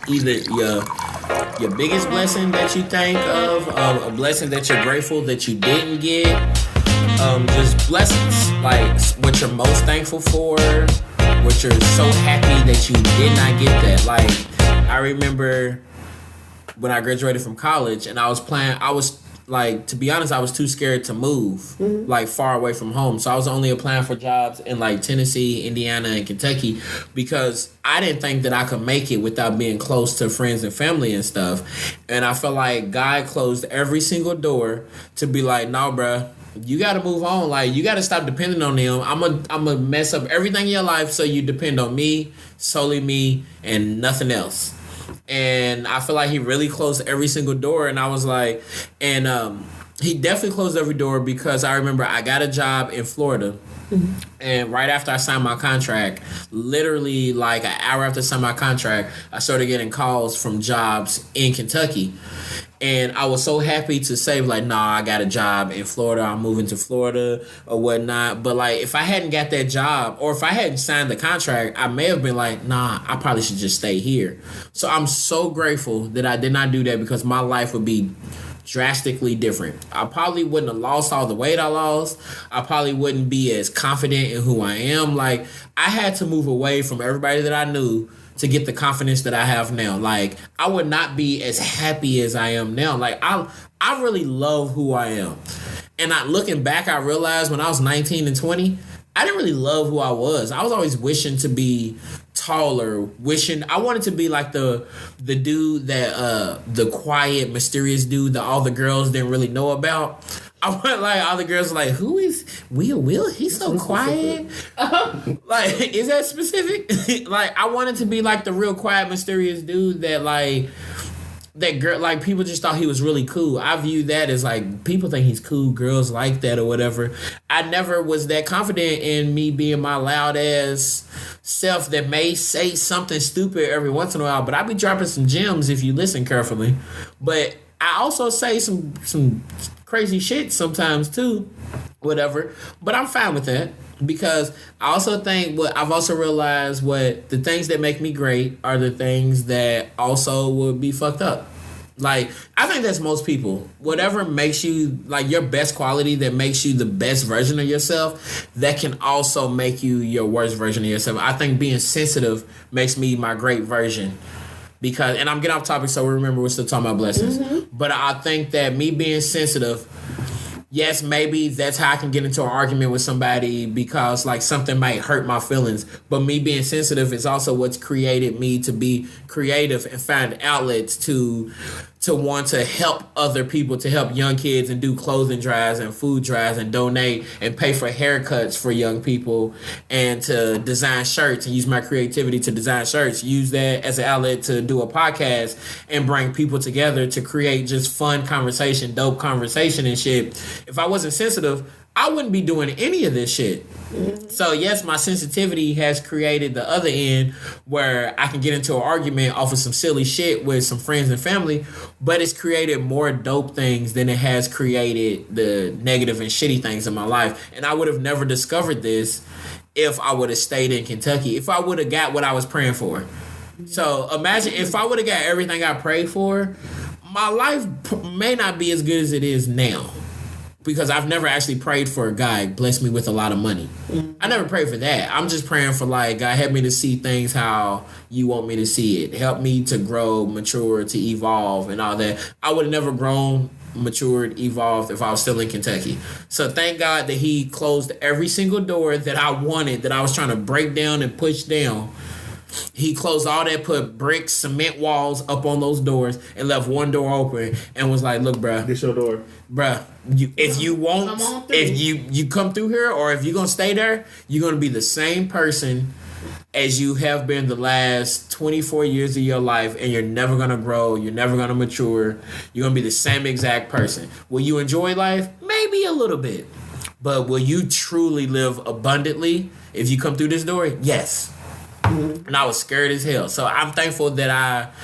either your biggest blessing that you think of, a blessing that you're grateful that you didn't get, just blessings, like what you're most thankful for, what you're so happy that you did not get that. Like, I remember when I graduated from college and I was like, to be honest, I was too scared to move, like, far away from home. So I was only applying for jobs in, like, Tennessee, Indiana, and Kentucky because I didn't think that I could make it without being close to friends and family and stuff. And I felt like God closed every single door to be like, no, bruh, you got to move on. Like, you got to stop depending on them. I'm a mess up everything in your life so you depend on me, solely me, and nothing else. And I feel like he really closed every single door. And I was like, and he definitely closed every door because I remember I got a job in Florida. And right after I signed my contract, literally like an hour after I signed my contract, I started getting calls from jobs in Kentucky. And I was so happy to say, like, nah, I got a job in Florida. I'm moving to Florida or whatnot. But, like, if I hadn't got that job or if I hadn't signed the contract, I may have been like, nah, I probably should just stay here. So I'm so grateful that I did not do that because my life would be drastically different. I probably wouldn't have lost all the weight I lost. I probably wouldn't be as confident in who I am. Like, I had to move away from everybody that I knew to get the confidence that I have now. Like, I would not be as happy as I am now. Like, I really love who I am. And looking back, I realized when I was 19 and 20, I didn't really love who I was. I was always wishing to be taller, I wanted to be like the dude that the quiet, mysterious dude that all the girls didn't really know about. I want, like, all the girls like, who is Will? He's so quiet. Like, is that specific? Like, I wanted to be like the real quiet, mysterious dude that, like, that girl, like, people just thought he was really cool. I view that as, like, people think he's cool, girls like that or whatever. I never was that confident in me being my loud ass self that may say something stupid every once in a while, but I be dropping some gems if you listen carefully. But I also say some crazy shit sometimes too, whatever. But I'm fine with that because I also think I've also realized what the things that make me great are the things that also would be fucked up. Like, I think that's most people. Whatever makes you, like, your best quality that makes you the best version of yourself, that can also make you your worst version of yourself. I think being sensitive makes me my great version. Because, and I'm getting off topic, so remember we're still talking about blessings. But I think that me being sensitive, yes, maybe that's how I can get into an argument with somebody because, like, something might hurt my feelings. But me being sensitive is also what's created me to be creative and find outlets to want to help other people, to help young kids and do clothing drives and food drives and donate and pay for haircuts for young people and to design shirts and use my creativity to design shirts, use that as an outlet to do a podcast and bring people together to create just fun conversation, dope conversation and shit. If I wasn't sensitive, I wouldn't be doing any of this shit. So yes, my sensitivity has created the other end where I can get into an argument off of some silly shit with some friends and family, but it's created more dope things than it has created the negative and shitty things in my life. And I would have never discovered this if I would have stayed in Kentucky, if I would have got what I was praying for. So imagine if I would have got everything I prayed for, my life may not be as good as it is now. Because I've never actually prayed for a God bless me with a lot of money. I never prayed for that. I'm just praying for, like, God help me to see things how you want me to see it. Help me to grow, mature, to evolve and all that. I would have never grown, matured, evolved if I was still in Kentucky. So thank God that he closed every single door that I wanted, that I was trying to break down and push down. He closed all that, put bricks, cement walls up on those doors, and left one door open, and was like, "Look, bruh, this your door, bruh. If you come through here, or if you're gonna stay there, you're gonna be the same person as you have been the last 24 years of your life, and you're never gonna grow. You're never gonna mature. You're gonna be the same exact person. Will you enjoy life? Maybe a little bit, but will you truly live abundantly if you come through this door? Yes." And I was scared as hell. So I'm thankful that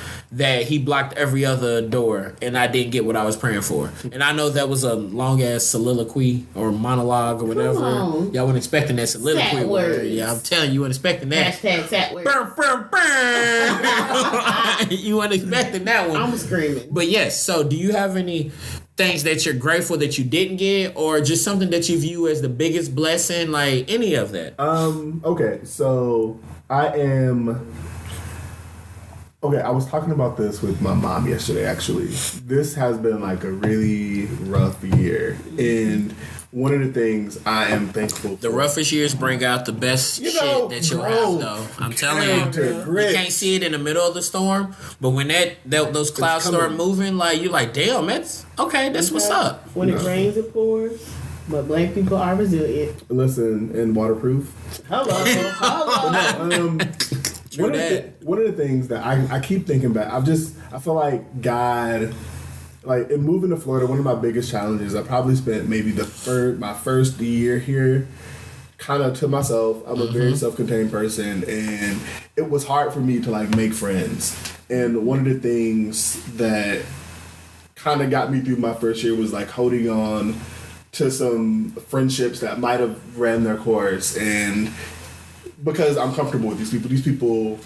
he blocked every other door and I didn't get what I was praying for. And I know that was a long ass soliloquy or monologue or whatever. Y'all weren't expecting that soliloquy word. Yeah, I'm telling you, weren't expecting that. Hashtag sat words. You weren't expecting that one. I'm screaming. But yes, so do you have any things that you're grateful that you didn't get, or just something that you view as the biggest blessing, like any of that? Okay, so I am. Okay, I was talking about this with my mom yesterday, actually. This has been like a really rough year. And one of the things I am thankful for. The roughest years bring out the best shit that you'll have, though. I'm telling you. You can't see it in the middle of the storm, but when those clouds start moving, like, you're like, damn, that's what's up. When it rains, it pours. But black people are resilient. Listen, and waterproof. Hello. One of the things that I keep thinking back, I feel like God, like in moving to Florida, one of my biggest challenges, I probably spent maybe my first year here kind of to myself. I'm a very self-contained person, and it was hard for me to like make friends. And one of the things that kind of got me through my first year was like holding on to some friendships that might have ran their course, and because I'm comfortable with these people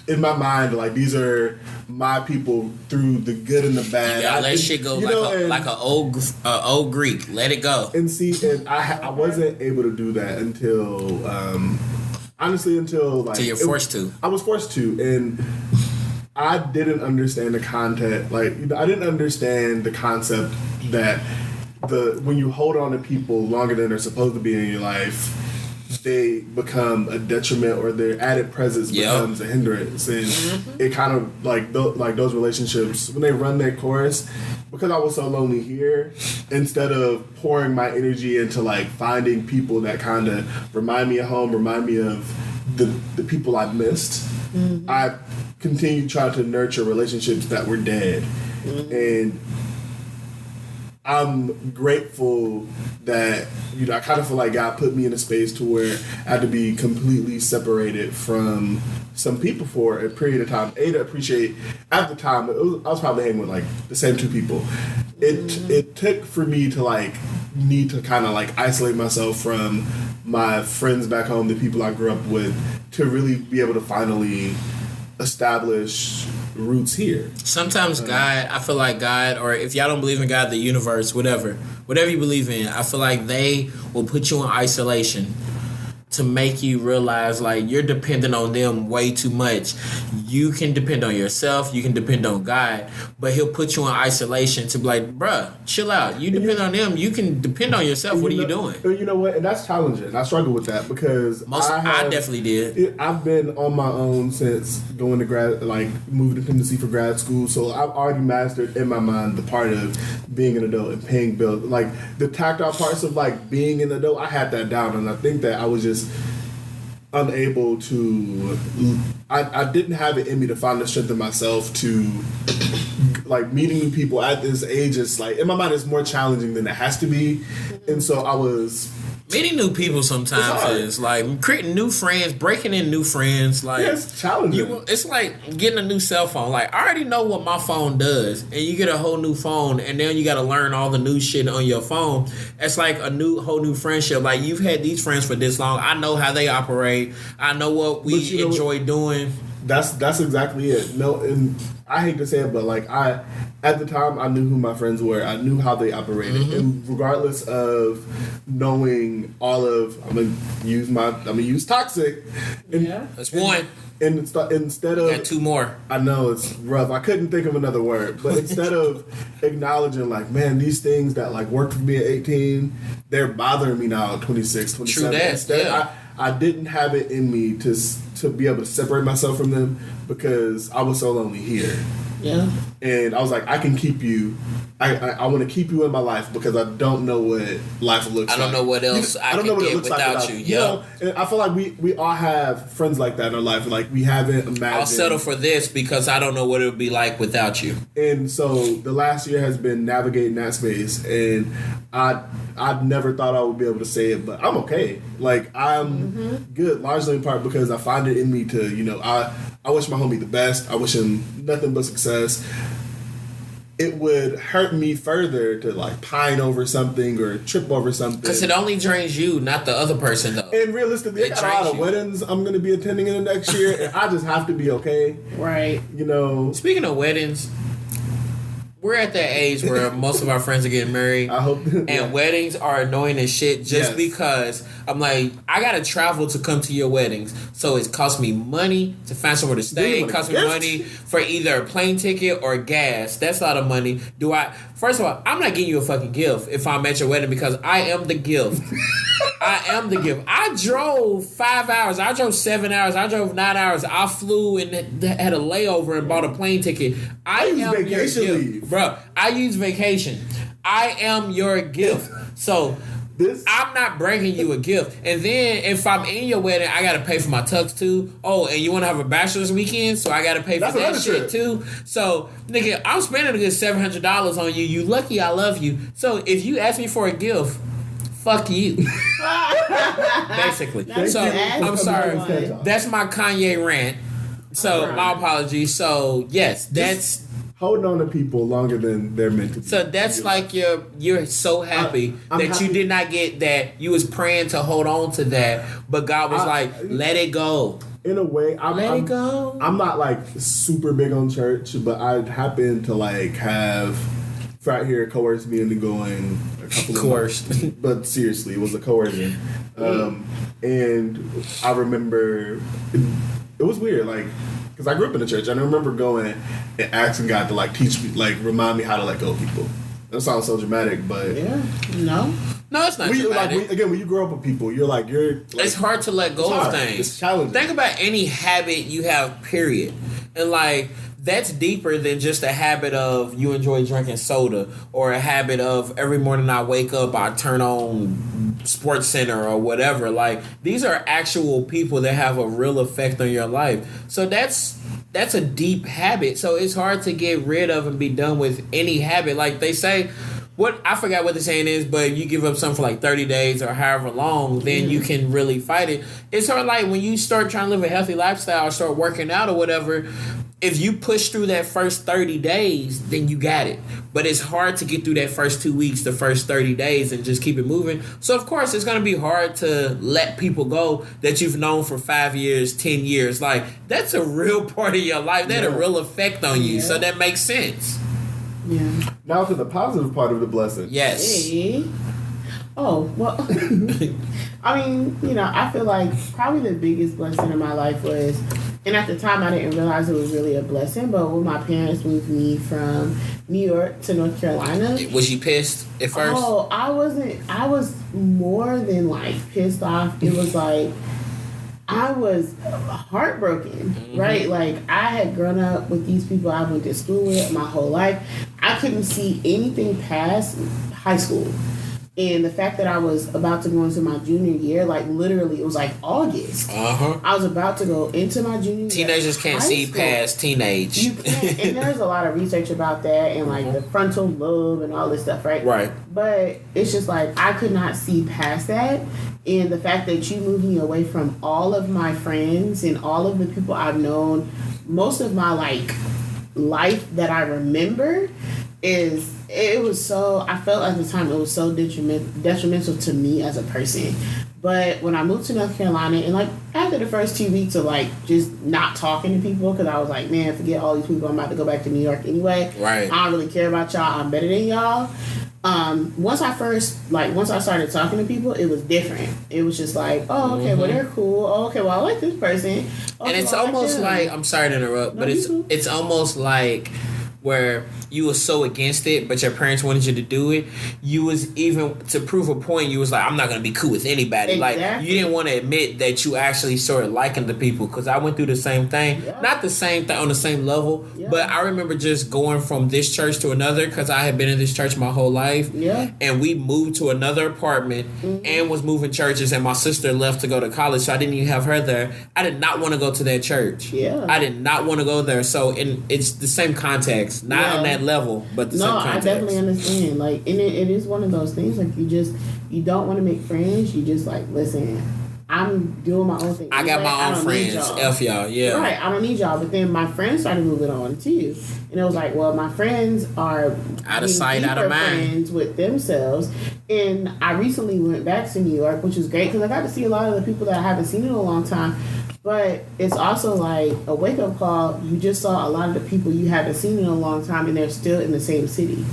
in my mind, like these are my people through the good and the bad. Yeah, let shit go like an old Greek. Let it go. And I wasn't able to do that until honestly until like you're forced to. I was forced to, and I didn't understand the content. Like I didn't understand the concept that when you hold on to people longer than they're supposed to be in your life, they become a detriment, or their added presence becomes a hindrance, and it kind of like those relationships when they run their course. Because I was so lonely here, instead of pouring my energy into like finding people that kind of remind me of home, remind me of the people I've missed, I continued trying to nurture relationships that were dead, and I'm grateful that, I kind of feel like God put me in a space to where I had to be completely separated from some people for a period of time. To appreciate, at the time, I was probably hanging with like the same two people. It took for me to like need to kind of like isolate myself from my friends back home, the people I grew up with, to really be able to finally establish roots here. Sometimes God, I feel like God, or if y'all don't believe in God, the universe, whatever you believe in, I feel like they will put you in isolation to make you realize like you're dependent on them way too much. You can depend on yourself, you can depend on God, but he'll put you in isolation to be like, bruh, chill out. You depend on them, you can depend on yourself. What are you doing? You know what? And that's challenging. I struggle with that because I definitely did. I've been on my own since going to moving to Tennessee for grad school. So I've already mastered in my mind the part of being an adult and paying bills. Like the tactile parts of like being an adult, I had that down, and I think that I was just unable to. I didn't have it in me to find the strength in myself to like meeting new people at this age. Is like in my mind, it's more challenging than it has to be, and so I was. Meeting new people sometimes is like creating new friends, breaking in new friends. Like it's challenging. It's like getting a new cell phone. Like I already know what my phone does, and you get a whole new phone, and then you got to learn all the new shit on your phone. It's like a whole new friendship. Like you've had these friends for this long. I know how they operate. I know what we enjoy doing. That's exactly it. No, and I hate to say it, but like at the time I knew who my friends were. I knew how they operated, and regardless of knowing all of, I'm gonna use toxic. And, that's one. And instead of got two more. I know it's rough. I couldn't think of another word, but instead of acknowledging like, man, these things that like worked for me at 18, they're bothering me now at 26, 27. True that. Instead, I didn't have it in me to be able to separate myself from them because I was so lonely here. Yeah. And I was like, I can keep you. I want to keep you in my life because I don't know what life looks like. I don't know what else I can get without you. Yeah. And I feel like we all have friends like that in our life. Like we haven't imagined. I'll settle for this because I don't know what it would be like without you. And so the last year has been navigating that space, and I never thought I would be able to say it, but I'm okay. Like I'm good, largely in part because I find it in me to, I wish my homie the best. I wish him nothing but success. it would hurt me further to like pine over something or trip over something. Because it only drains you, not the other person, though. And realistically, I got a lot of weddings I'm going to be attending in the next year, and I just have to be okay. Right. You know. Speaking of weddings, we're at that age where most of our friends are getting married. I hope. And weddings are annoying as shit just because I'm like, I gotta travel to come to your weddings. So it costs me money to find somewhere to stay. It costs me money for either a plane ticket or gas. That's a lot of money. First of all, I'm not getting you a fucking gift if I'm at your wedding because I am the gift. I am the gift. I drove 5 hours. I drove 7 hours. I drove 9 hours. I flew and had a layover and bought a plane ticket. I am vacation your leave. gift. Bro, I use vacation. I am your gift. So I'm not bringing you a gift. And then if I'm in your wedding, I gotta pay for my tux too. Oh, and you wanna have a bachelor's weekend, so I gotta pay for that shit too. So, nigga, I'm spending a good $700 on you. You lucky I love you. So if you ask me for a gift, fuck you. Basically. I'm sorry. That's my Kanye rant. So my apologies. So yes, that's holding on to people longer than they're meant to be. So that's like you're so happy that you did not get that. You was praying to hold on to that, but God was like, let it go. In a way, let it go. I'm not like super big on church, but I happen to like have right here coerced me into going a couple of months. But seriously, it was a coercion. And I remember it was weird, like, because I grew up in the church, and I remember going and asking God to like teach me, like remind me how to let go of people. That sounds so dramatic, but no, it's not dramatic. When you grow up with people, you're like it's hard to let go of things. It's challenging. Think about any habit you have, period, and like. That's deeper than just a habit of you enjoy drinking soda or a habit of every morning I wake up, I turn on Sports Center or whatever. Like, these are actual people that have a real effect on your life. So that's a deep habit. So it's hard to get rid of and be done with any habit. Like they say, I forgot what the saying is, but you give up something for like 30 days or however long, then you can really fight it. It's sort of like when you start trying to live a healthy lifestyle, start working out or whatever, if you push through that first 30 days, then you got it. But it's hard to get through that first 2 weeks, the first 30 days, and just keep it moving. So, of course, it's going to be hard to let people go that you've known for 5 years, 10 years. Like, that's a real part of your life. That had a real effect on you. So that makes sense. Yeah. Now to the positive part of the blessing. Yes. Hey. Oh, well, I mean, I feel like probably the biggest blessing in my life was, and at the time I didn't realize it was really a blessing, but when my parents moved me from New York to North Carolina. Was you pissed at first? Oh, I wasn't. I was more than like pissed off. It was like, I was heartbroken, right? Like, I had grown up with these people I went to school with my whole life. I couldn't see anything past high school. And the fact that I was about to go into my junior year, like literally, it was like August. I was about to go into my junior year. Teenagers can't see past teenage. You can't. And there's a lot of research about that and like the frontal lobe and all this stuff, right? Right. But it's just like I could not see past that. And the fact that you moved me away from all of my friends and all of the people I've known, most of my like life that I remember it was so, I felt at the time it was so detrimental to me as a person. But when I moved to North Carolina, and like after the first 2 weeks of like just not talking to people, because I was like, man, forget all these people, I'm about to go back to New York anyway. Right. I don't really care about y'all, I'm better than y'all. Once I started talking to people, it was different. It was just like, oh, okay, well, they're cool. Oh, okay, well, I like this person. Okay, and it's almost like, I'm sorry to interrupt, but it's almost like where you were so against it, but your parents wanted you to do it. You was even, to prove a point, you was like, I'm not going to be cool with anybody. Exactly. Like, you didn't want to admit that you actually started liking the people, because I went through the same thing. Yeah. Not the same thing on the same level, but I remember just going from this church to another, because I had been in this church my whole life. Yeah. And we moved to another apartment and was moving churches, and my sister left to go to college, so I didn't even have her there. I did not want to go to that church. Yeah. I did not want to go there. So it's the same context. Not on that level, but the same context. I definitely understand. Like, and it is one of those things. Like, you don't want to make friends. You just like, listen, I'm doing my own thing. I got Like, my I own don't need friends. y'all. F y'all, yeah. Right, I don't need y'all. But then my friends started moving on too, and it was like, well, my friends are Out of being sight, out of deeper mind. friends with themselves. And I recently went back to New York, which was great because I got to see a lot of the people that I haven't seen in a long time. But it's also like a wake up call. You just saw a lot of the people you haven't seen in a long time, and they're still in the same city.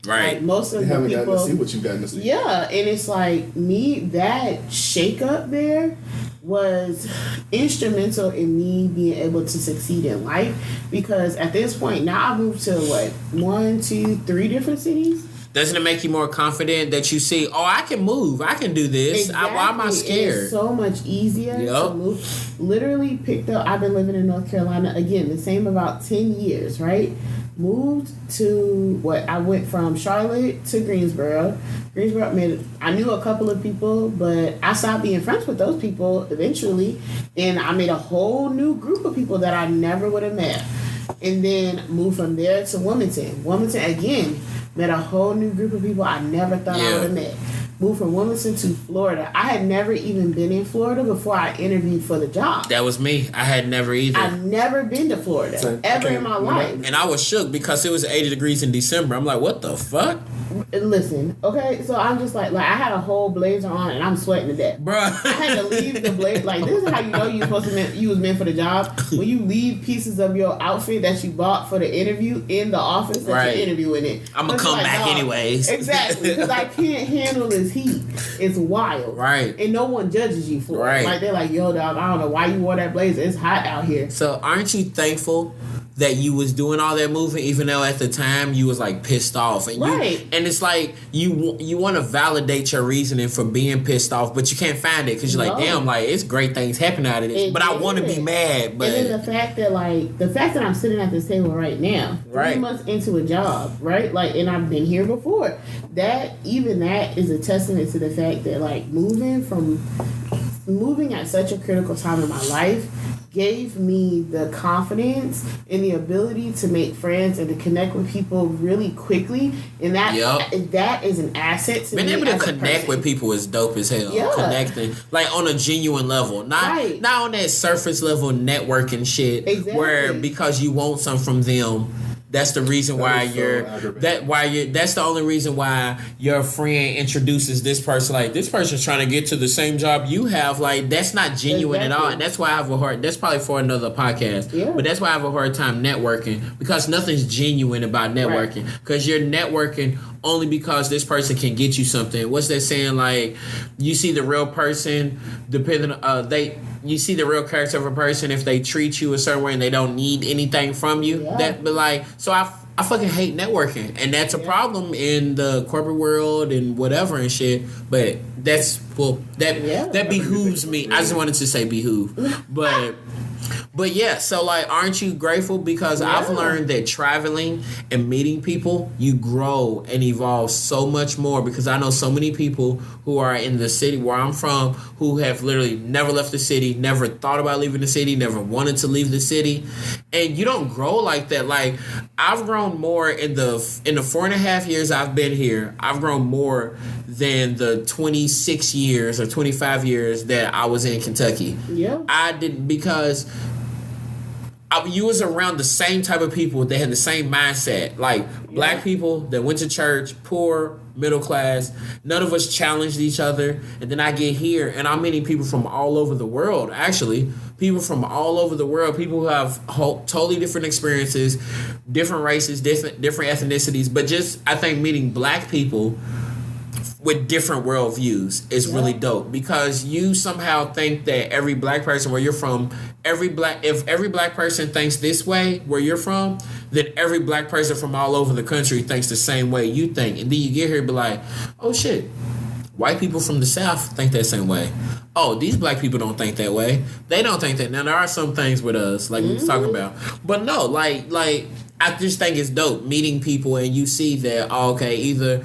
Right. Like most of You the haven't people, gotten to see what you've gotten to see. yeah, and it's like me, that shake up there was instrumental in me being able to succeed in life, because at this point now I've moved to what, 1, 2, 3 different cities. Doesn't it make you more confident that you see, oh, I can move, I can do this? Why am I It's scared? so much easier to Yup. move. Literally picked up. I've been living in North Carolina again the same about 10 years, right? Moved to what, I went from Charlotte to Greensboro. I knew a couple of people, but I stopped being friends with those people eventually, and I made a whole new group of people that I never would have met. And then moved from there to Wilmington. Wilmington again, met a whole new group of people I never thought I Yeah. would have met. Moved from Wilmington to Florida. I had never even been in Florida before I interviewed for the job. That was me. I had never either. I've never been to Florida Same. ever Okay, in my you know. life. And I was shook because it was 80 degrees in December. I'm like, what the fuck? Listen, okay, so I'm just like I had a whole blazer on and I'm sweating to death. Bruh. I had to leave the blazer. Like, this is how you know you're supposed to you was meant for the job. When you leave pieces of your outfit that you bought for the interview in the office that Right. you're interviewing in. I'm going to 'Cause come you're like, back "Dawg, anyways. Exactly, because I can't handle this heat. It's wild. Right. And no one judges you for Right. it. Like, they're like, yo, dog, I don't know why you wore that blazer. It's hot out here. So aren't you thankful that you was doing all that moving, even though at the time you was like pissed off, and Right. and it's like you want to validate your reasoning for being pissed off, but you can't find it because you're like, No. damn, like it's great things happen out of this, It but I want to is. be mad, but And then the fact that I'm sitting at this table right now, 3 Right. months into a job, right? Like, and I've been here before. That is a testament to the fact that like moving at such a critical time in my life gave me the confidence and the ability to make friends and to connect with people really quickly, and that is an asset to being me able to as a connect person. with people is dope as hell. Yeah. Connecting like on a genuine level, not Right. on that surface level networking shit, Exactly. where because you want something from them. That's the reason why is so aggravating. that's the only reason why your friend introduces this person, like this person's trying to get to the same job you have. Like, that's not genuine at all. Exactly. And that's why I have a hard, that's probably for another podcast. Yeah. But that's why I have a hard time networking, because nothing's genuine about networking. Because you're networking only because this person can get you something. What's that saying? Like, you see the real person depending you see the real character of a person if they treat you a certain way and they don't need anything from you. Yeah. But like, so I fucking hate networking, and that's a problem in the corporate world and whatever and shit. But that behooves me. I just wanted to say behoove, but yeah. So like, aren't you grateful? Because I've learned that traveling and meeting people, you grow and evolve so much more. Because I know so many people who are in the city where I'm from who have literally never left the city, never thought about leaving the city, never wanted to leave the city, and you don't grow like that. Like, I've grown more in the 4.5 years I've been here. I've grown more than the 26 years or 25 years that I was in Kentucky. Yeah. I didn't, because you was around the same type of people that had the same mindset. Like, black people that went to church, poor, middle class. None of us challenged each other. And then I get here, and I'm meeting people from all over the world, actually. People from all over the world. People who have totally different experiences, different races, different ethnicities. But just, I think, meeting black people with different worldviews is really dope, because you somehow think that every black person where you're from, if every black person thinks this way where you're from, then every black person from all over the country thinks the same way you think. And then you get here and be like, oh shit, white people from the South think that same way. Oh, these black people don't think that way. They don't think that. Now, there are some things with us, like we was talking about. But no, like I just think it's dope meeting people and you see that, oh, okay, either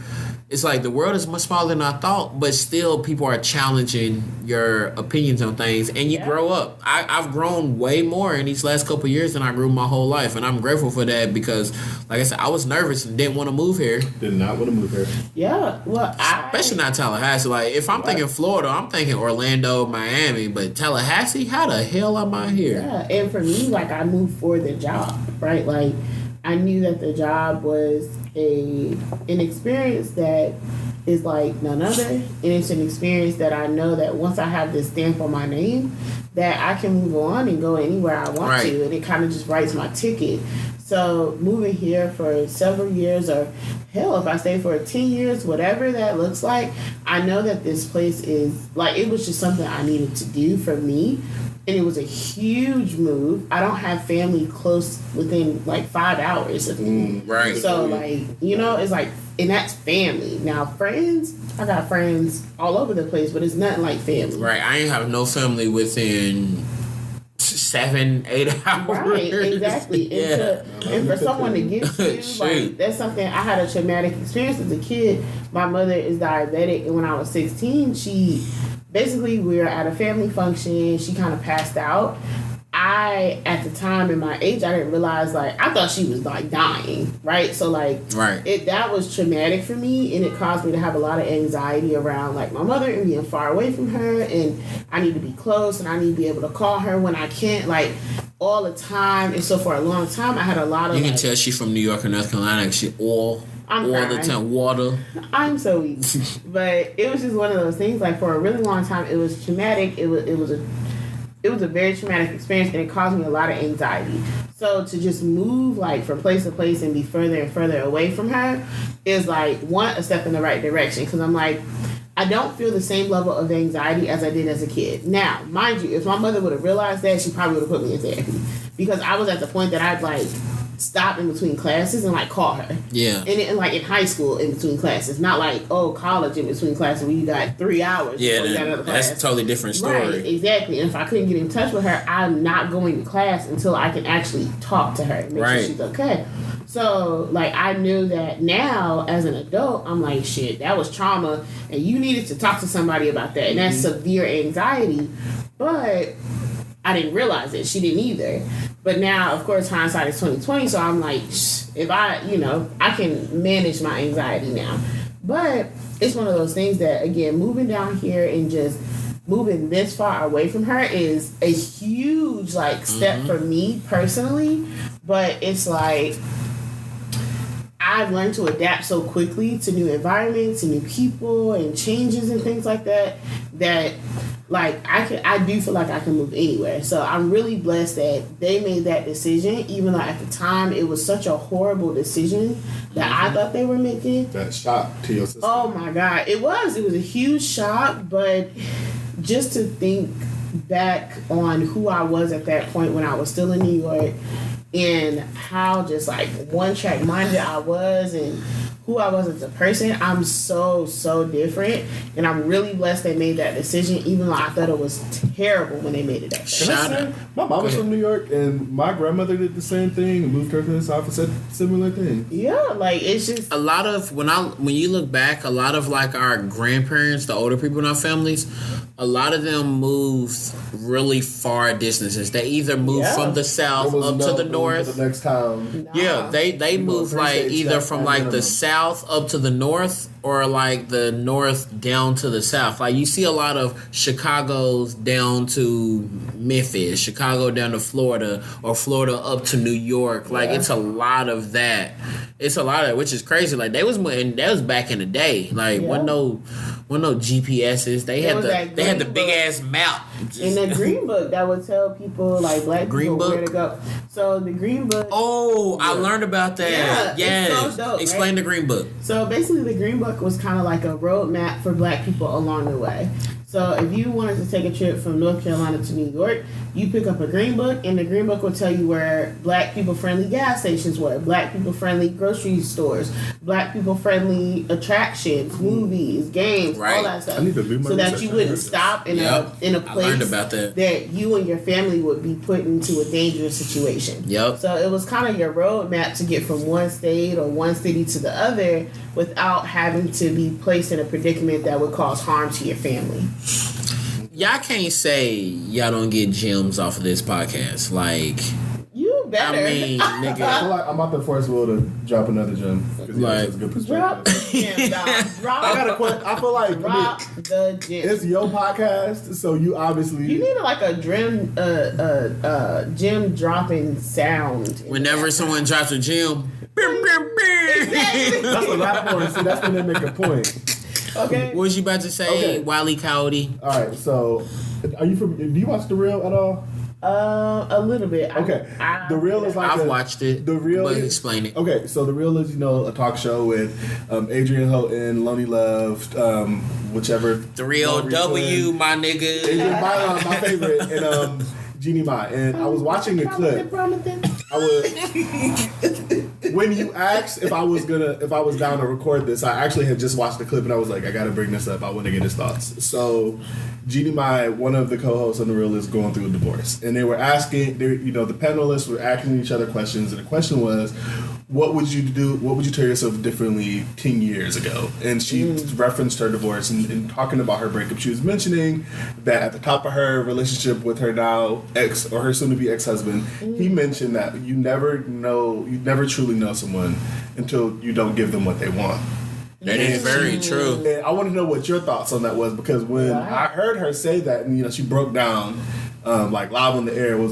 it's like the world is much smaller than I thought, but still people are challenging your opinions on things, and you grow up. I've grown way more in these last couple of years than I grew my whole life, and I'm grateful for that because, like I said, I was nervous and didn't want to move here. Did not want to move here. Yeah, well, especially not Tallahassee. Like if I'm thinking Florida, I'm thinking Orlando, Miami, but Tallahassee, how the hell am I here? Yeah, and for me, like I moved for the job, right? Like I knew that the job was an experience that is like none other, and it's an experience that I know that once I have this stamp on my name, that I can move on and go anywhere I want to, and it kind of just writes my ticket. So moving here for several years, or hell, if I stay for 10 years, whatever that looks like, I know that this place is like, it was just something I needed to do for me. And it was a huge move. I don't have family close within like 5 hours of me. Right. So like, you know, it's like, and that's family. Now friends, I got friends all over the place, but it's nothing like family. Right. I ain't have no family within 7-8 hours. Right, exactly. Yeah. And for someone to get you, like that's something. I had a traumatic experience as a kid. My mother is diabetic, and when I was 16, we were at a family function. She kind of passed out. At the time in my age, I didn't realize, like, I thought she was like dying, right? So like, that was traumatic for me, and it caused me to have a lot of anxiety around like my mother and being far away from her, and I need to be close, and I need to be able to call her when I can't, like, all the time. And so for a long time, I had a lot of. You can tell she's from New York or North Carolina. She all the time, water. I'm so weak, but it was just one of those things. Like for a really long time, it was traumatic. It was a very traumatic experience, and it caused me a lot of anxiety. So to just move like from place to place and be further and further away from her is like a step in the right direction, because I'm like, I don't feel the same level of anxiety as I did as a kid. Now, mind you, if my mother would have realized that, she probably would have put me in therapy, because I was at the point that I'd like stop in between classes and like call her. Yeah. And like in high school in between classes, not like college in between classes where you got 3 hours. Yeah, that's a totally different story. Right, exactly. And if I couldn't get in touch with her, I'm not going to class until I can actually talk to her and make sure she's okay. So like I knew that now as an adult, I'm like, shit, that was trauma, and you needed to talk to somebody about that, and that's severe anxiety. But I didn't realize it. She didn't either. But now, of course, hindsight is 20/20. So I'm like, if I can manage my anxiety now. But it's one of those things that, again, moving down here and just moving this far away from her is a huge like step for me personally. But it's like I've learned to adapt so quickly to new environments and new people and changes and things like that. Like I do feel like I can move anywhere. So I'm really blessed that they made that decision, even though at the time it was such a horrible decision that I thought they were making. That shock to your system. Oh my God. It was a huge shock, but just to think back on who I was at that point when I was still in New York, and how just like one track minded I was, and who I was as a person, I'm so different, and I'm really blessed they made that decision, even though I thought it was terrible when they made it. My mom was from New York, and my grandmother did the same thing and moved her to the South and said similar things. Yeah, like it's just a lot of when you look back, a lot of like our grandparents, the older people in our families, a lot of them moved really far distances. They either moved from the South up to the North. The next time. Yeah, they moved like either from like the South up to the North, or like the North down to the South. Like you see a lot of Chicago's down to Memphis, Chicago down to Florida, or Florida up to New York. Like it's a lot of that. It's a lot of it, which is crazy. Like that was back in the day. Like wasn't no GPSs. They had the big ass map. In the Green Book that would tell people like black people where to go. So the Green Book. Oh, I learned about that. Yeah, it's so dope, explain the Green Book. So basically, the Green Book was kind of like a roadmap for black people along the way. So if you wanted to take a trip from North Carolina to New York, you pick up a green book, and the green book will tell you where black people friendly gas stations were, black people friendly grocery stores, black people friendly attractions, movies, games, all that stuff. I need to do my so that research. you wouldn't stop in a place I learned about that you and your family would be put into a dangerous situation. Yep. So it was kind of your roadmap to get from one state or one city to the other without having to be placed in a predicament that would cause harm to your family. Y'all can't say y'all don't get gems off of this podcast. Like, you better. I mean, I feel nigga. like I'm about to force Will to drop another gem because he has a good Drop perspective. the gem, dog. Drop, I got a question. I feel like drop the gem. it's your podcast, so you obviously You need like a gem dropping sound. Whenever someone drops a gem, that's the rap point. See, that's when they make a point. Okay. what was you about to say, Okay. Wile E. Coyote? All right, so are you from? Do you watch The Real at all? A little bit. Okay, The Real is like I've watched it. The Real but is, explain it. Okay, so The Real is a talk show with Adrian Houghton, Lonnie Love, whichever. The Real Laurie W, Flynn, my nigga. Adrian Byron, my favorite, and Jeannie Mai. And I was watching the clip. I would. When you asked if I was down to record this, I actually had just watched the clip and I was like, I gotta bring this up. I want to get his thoughts. So, Jeannie Mai, one of the co-hosts on The Real, is going through a divorce, and they were asking, the panelists were asking each other questions, and the question was, what would you do? What would you tell yourself differently 10 years ago? And she referenced her divorce and talking about her breakup. She was mentioning that at the top of her relationship with her now ex or her soon-to-be ex-husband, he mentioned that you never truly know someone until you don't give them what they want. That is very true. And I want to know what your thoughts on that was, because when I heard her say that, and she broke down like live on the air, it was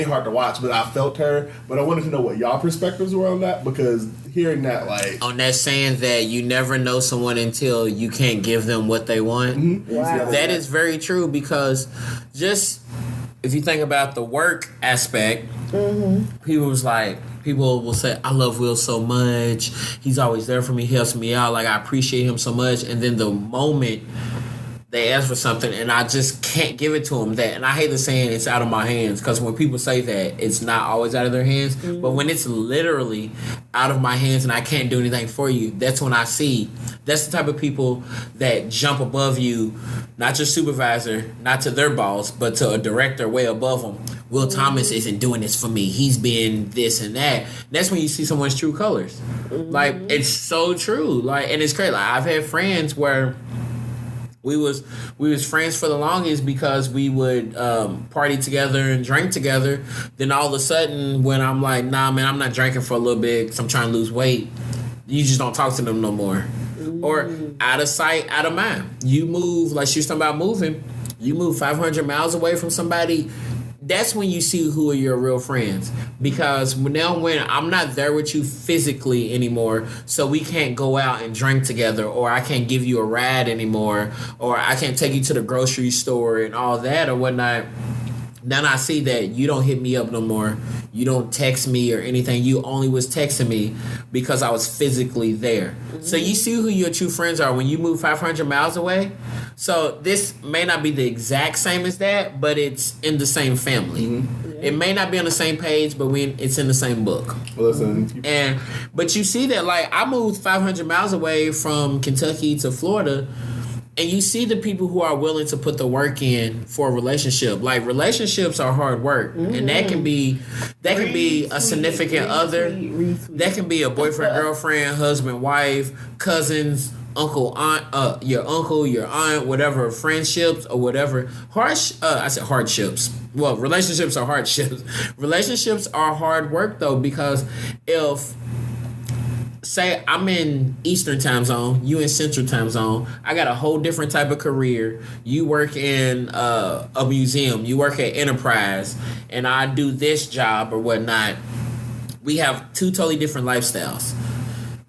hard to watch, but I felt her. But I wanted to know what y'all perspectives were on that, because hearing that, like, On that saying that you never know someone until you can't give them what they want. Mm-hmm. Wow. That is very true, because just if you think about the work aspect, people will say, I love Will so much. He's always there for me, he helps me out. Like, I appreciate him so much. And then the moment they ask for something and I just can't give it to them, and I hate the saying it's out of my hands, because when people say that, it's not always out of their hands. But when it's literally out of my hands and I can't do anything for you, that's when I see that's the type of people that jump above you, not your supervisor, not to their boss, but to a director way above them. Will Thomas isn't doing this for me. He's been this and that. That's when you see someone's true colors. Like, it's so true. Like, and it's crazy. Like, I've had friends where we was friends for the longest because we would party together and drink together. Then all of a sudden, when I'm like, nah, man, I'm not drinking for a little bit because I'm trying to lose weight, you just don't talk to them no more. Or out of sight, out of mind. You move, like she was talking about moving, you move 500 miles away from somebody, that's when you see who are your real friends. Because now when I'm not there with you physically anymore, so we can't go out and drink together, or I can't give you a ride anymore, or I can't take you to the grocery store and all that or whatnot, then I see that you don't hit me up no more. You don't text me or anything. You only was texting me because I was physically there. So you see who your true friends are when you move 500 miles away. So this may not be the exact same as that, but it's in the same family. It may not be on the same page, but it's in the same book. Listen, But you see that, like, I moved 500 miles away from Kentucky to Florida, and you see the people who are willing to put the work in for a relationship. Like, relationships are hard work, and that can be a significant other. That can be a boyfriend, girlfriend, husband, wife, cousins, uncle, aunt, your uncle, your aunt, whatever, friendships or whatever. I said hardships. Well, relationships are hardships. Relationships are hard work though, because if, say I'm in Eastern time zone, you in Central time zone, I got a whole different type of career. You work in a museum, you work at Enterprise, and I do this job or whatnot. We have two totally different lifestyles.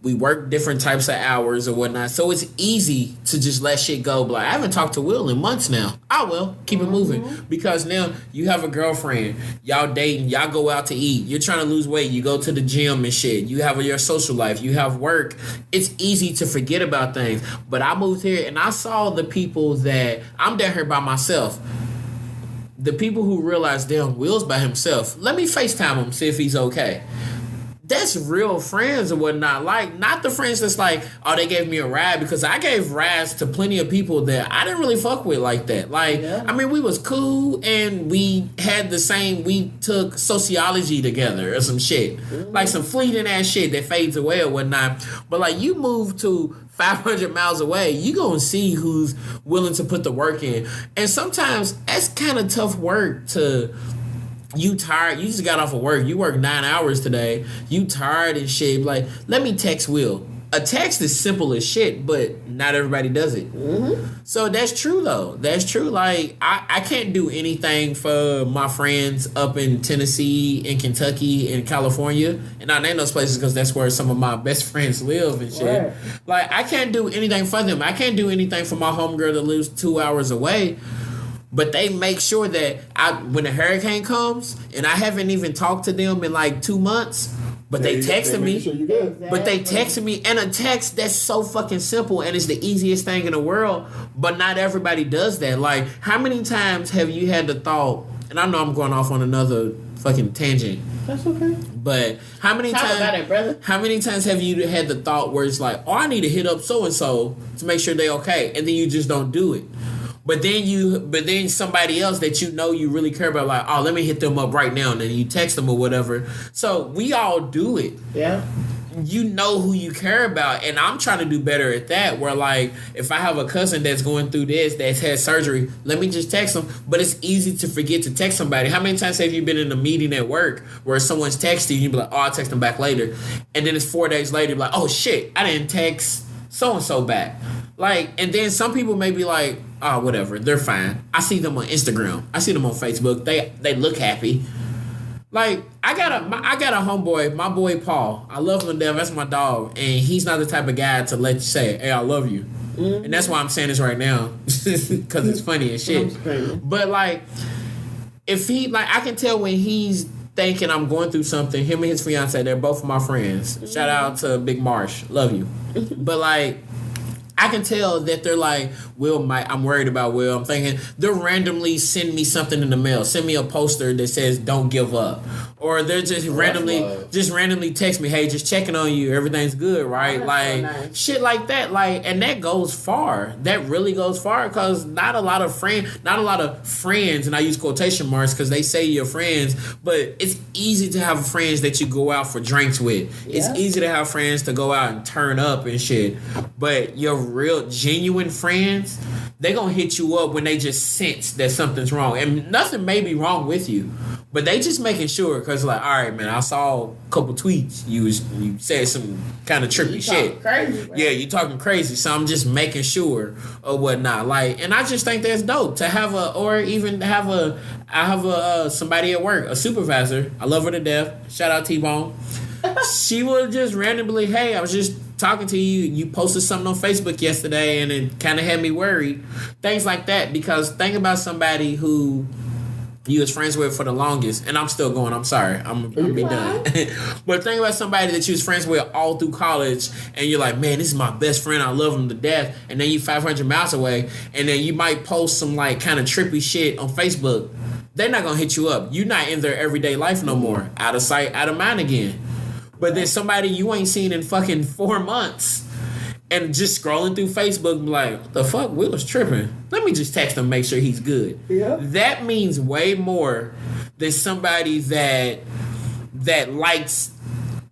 We work different types of hours or whatnot. So it's easy to just let shit go. Like, I haven't talked to Will in months now. I will. Keep it moving. Because now you have a girlfriend. Y'all dating. Y'all go out to eat. You're trying to lose weight. You go to the gym and shit. You have your social life. You have work. It's easy to forget about things. But I moved here and I saw the people that... I'm down here by myself. The people who realize, damn, Will's by himself. Let me FaceTime him, see if he's okay. That's real friends or whatnot. Like, not the friends that's like, oh, they gave me a ride, because I gave rides to plenty of people that I didn't really fuck with like that. Like, yeah. I mean, we was cool and we had the same, we took sociology together or some shit. Like some fleeting ass shit that fades away or whatnot. But like, you move to 500 miles away, you gonna see who's willing to put the work in. And sometimes that's kind of tough work to... You tired, you just got off of work, you worked 9 hours today, you tired and shit, like, let me text Will. A text is simple as shit, but not everybody does it. So that's true though. That's true. Like, I can't do anything for my friends up in Tennessee, in Kentucky, in California. And I name those places because that's where some of my best friends live and shit. Right. Like, I can't do anything for them. I can't do anything for my homegirl that lives 2 hours away. But they make sure that when the hurricane comes, and I haven't even talked to them in like 2 months, but they texted me. Sure you good. But they texted me, and a text that's so fucking simple, and it's the easiest thing in the world. But not everybody does that. Like, how many times have you had the thought? And I know I'm going off on another fucking tangent. That's okay. But how many times? About it, brother. How many times have you had the thought where it's like, oh, I need to hit up so and so to make sure they okay, and then you just don't do it. But then somebody else that you know you really care about, like, oh, let me hit them up right now, and then you text them or whatever. So we all do it. Yeah. You know who you care about, and I'm trying to do better at that. Where like, if I have a cousin that's going through this, that's had surgery, let me just text them. But it's easy to forget to text somebody. How many times have you been in a meeting at work where someone's texting you, you be like, oh, I'll text them back later, and then it's 4 days later, you're like, oh shit, I didn't text so and so back. Like, and then some people may be like, oh, whatever, they're fine. I see them on Instagram. I see them on Facebook. They look happy. Like, I got a homeboy, my boy Paul. I love him to death. That's my dog. And he's not the type of guy to let you say, hey, I love you. Mm-hmm. And that's why I'm saying this right now. Because it's funny as shit. But, like, if he, like, I can tell when he's thinking I'm going through something, him and his fiance, they're both my friends. Mm-hmm. Shout out to Big Marsh. Love you. But, like, I can tell that they're like, I'm worried about Will. I'm thinking they'll randomly send me something in the mail. Send me a poster that says don't give up. Or they're just randomly text me, hey, just checking on you. Everything's good, right? Oh, like, so nice. Shit like that. Like, and that goes far. That really goes far, because not a lot of friends, and I use quotation marks because they say you're friends, but it's easy to have friends that you go out for drinks with. Yeah. It's easy to have friends to go out and turn up and shit. But your real, genuine friends, they gonna hit you up when they just sense that something's wrong. And nothing may be wrong with you, but they just making sure, because like, all right, man, I saw a couple tweets. You said some kind of trippy shit. Crazy, right? Yeah, you talking crazy. So I'm just making sure or whatnot. Like, and I just think that's dope to have I have somebody at work, a supervisor. I love her to death. Shout out T-Bone. She will just randomly, hey, I was just talking to you. You posted something on Facebook yesterday, and it kind of had me worried. Things like that, because think about somebody who you was friends with for the longest, and I'm still going. I'm sorry, I'm be done. But think about somebody that you was friends with all through college, and you're like, man, this is my best friend. I love him to death. And then you 500 miles away, and then you might post some like kind of trippy shit on Facebook. They're not gonna hit you up. You're not in their everyday life no more. Out of sight, out of mind again. But then somebody you ain't seen in fucking 4 months, and just scrolling through Facebook, like, the fuck, Will is tripping. Let me just text him, make sure he's good. Yeah. That means way more than somebody that likes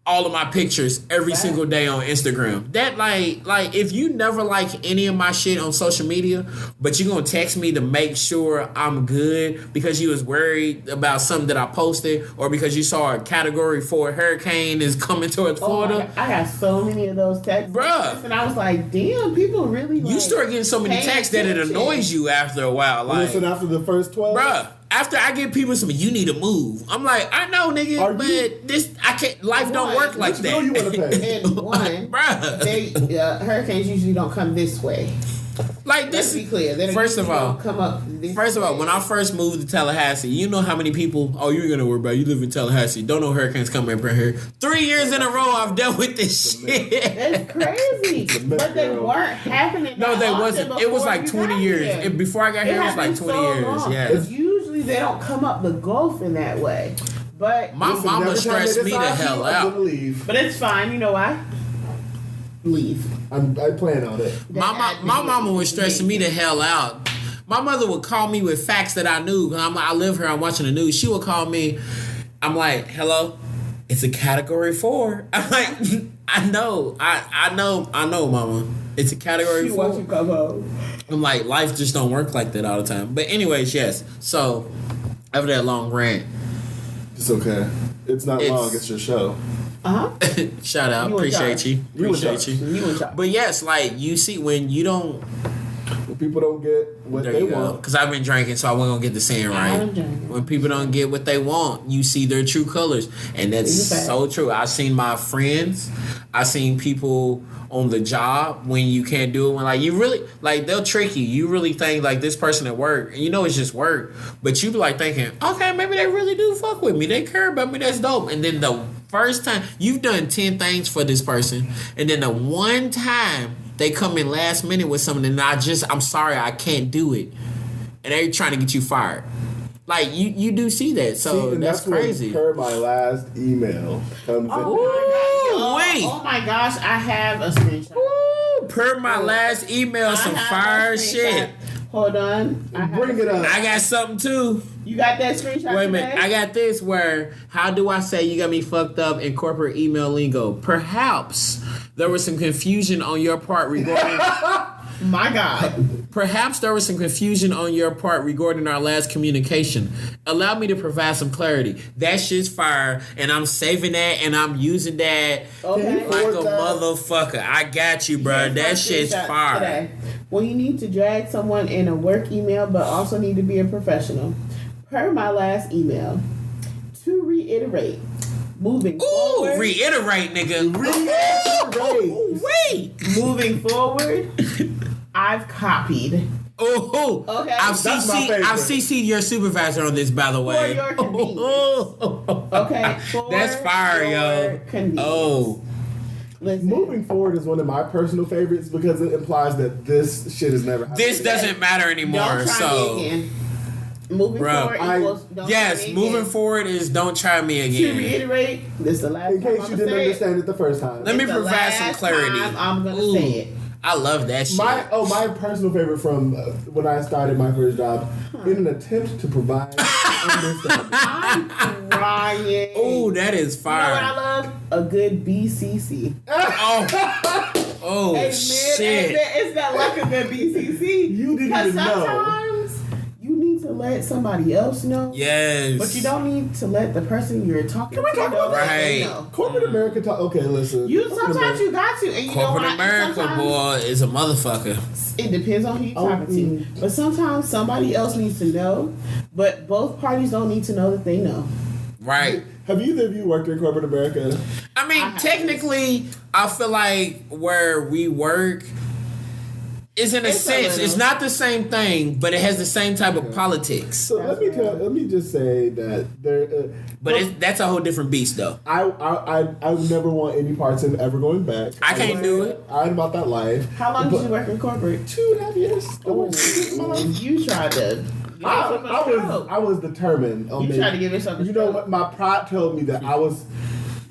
all of my pictures every single day on Instagram. That like if you never like any of my shit on social media, but you gonna text me to make sure I'm good because you was worried about something that I posted, or because you saw a Category 4 hurricane is coming towards Florida. I got so many of those texts, bruh, and I was like, damn, people really. You start getting so many texts that it annoys you after a while. Like, listen, after the first 12, bruh. after I get people some, you need to move. I'm like, I know, nigga, but this I can't. Life don't work like that. Bill you want to pay? And one, hurricanes usually don't come this way. Like Let's this. be clear. They First of all, don't come up this First of all, way. when I first moved to Tallahassee, you know how many people, oh, you're going to worry about it. You live in Tallahassee. Don't know hurricanes coming up here. 3 years in a row, I've dealt with this shit. That's crazy. But they weren't happening. No, that they often wasn't. It was before like you 20 got years. here. Before I got here, it was like happened 20 so years. long. Yeah. Usually they don't come up the Gulf in that way. But My mama every time stressed they me the decide to, hell I'm out. gonna leave. But it's fine. You know why? Leave. I plan on it. My mama was stressing me the hell out. My mother would call me with facts that I knew. I live here, I'm watching the news. She would call me. I'm like, hello? It's a category 4. I'm like, I know, mama. It's a category 4. Once you come home. I'm like, life just don't work like that all the time. But anyways, yes. So, after that long rant, It's okay. It's not long. It's your show. shout out, You in appreciate charge. you. You in Appreciate charge. you. You in charge. But yes, like, you see, when you don't, When people don't get what there they you go. want. Because I've been drinking, so I wasn't going to get the saying right. I'm drinking. When people don't get what they want, you see their true colors. And that's It's a fact. so true. I've seen my friends, I've seen people on the job when you can't do it. When, like, you really, like, they'll trick you. You really think, like, this person at work, and you know it's just work. But you be, like, thinking, okay, maybe they really do fuck with me. They care about me. That's dope. And then the first time, you've done 10 things for this person. And then the one time they come in last minute with something, and I'm sorry, I can't do it. And they're trying to get you fired. Like, you do see that. So, and that's crazy. When my last email comes in. Ooh, wait. Oh my gosh, I have a screenshot. Ooh, per my last email, some I have fire a shit. screenshot. Hold on. I have Bring it up. I got something too. You got that screenshot? Wait a minute. today? I got this where, how do I say you got me fucked up in corporate email lingo? Perhaps there was some confusion on your part regarding. My God. Perhaps there was some confusion on your part regarding our last communication. Allow me to provide some clarity. That shit's fire, and I'm saving that, and I'm using that Okay. like a Forward that. motherfucker. I got you, bro. Here's my That shit's screenshot fire. today. When you need to drag someone in a work email, but also need to be a professional. Per my last email, to reiterate, moving Ooh, forward. reiterate, nigga. Reiterate. Wait. Moving forward, I've copied. Oh, Okay. I've That's my CC'd, favorite. I've CC'd your supervisor on this, by the way. your convenience. Oh. Okay. That's fire, yo. Convenience. Oh. Listen. Moving forward is one of my personal favorites because it implies that this shit has never happened. This doesn't matter anymore. Don't try So, me again. Moving Bruh, forward equals don't yes, try me moving again. forward is don't try me To again. reiterate, this is the last In time case I'm you gonna didn't say understand it the first time. Let me It's the provide some last clarity. time I'm gonna Ooh, say it. I love that shit. My personal favorite from when I started my first job, in an attempt to provide understanding. I'm crying. Ooh, that is You know what I fire. love? A good BCC. Oh, Hey man, shit. it's not like a good BCC. You didn't Because even know. sometimes you need to let somebody else know. Yes. But you don't need to let the person you're talking to we talk know about that they Right. know. Corporate America talk. Okay, listen. You Corporate sometimes America- you got to, and you Corporate know what? America, Sometimes boy, is a motherfucker. it depends on who you're Oh, talking to. But sometimes somebody else needs to know, but both parties don't need to know that they know. Right. Have either of you worked in corporate America? I mean, technically, I feel like where we work is in a It's a sense, little. it's not the same thing, but it has the same type of politics. So let me just say that there. But that's a whole different beast, though. I would never want any parts of ever going back. I can't do it. I ain't about that life. How long But- did you work in corporate? 2.5 years. I worked 2 months. You tried to. I was determined. On You me. tried to give yourself a You know stroke. what? My pride told me that I was.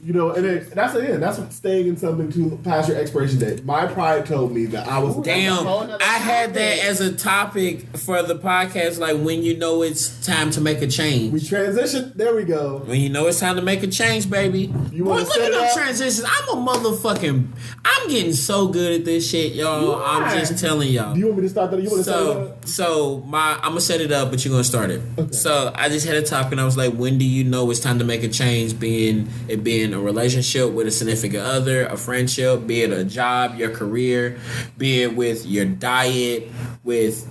You know, and that's what staying in something to past your expiration date. My pride told me that I was. Damn, whole nother I had that topic. as a topic for the podcast, like when you know it's time to make a change. We transitioned. There we go. When you know it's time to make a change, baby. You Boy, wanna look set at it them up? transitions. I'm getting so good at this shit, y'all. You I'm are. just telling y'all. Do you want me to start that? You want to start that? I'm gonna set it up, but you're gonna start it. Okay. So I just had a topic, and I was like, when do you know it's time to make a change? Being a relationship with a significant other, a friendship, be it a job, your career, be it with your diet, with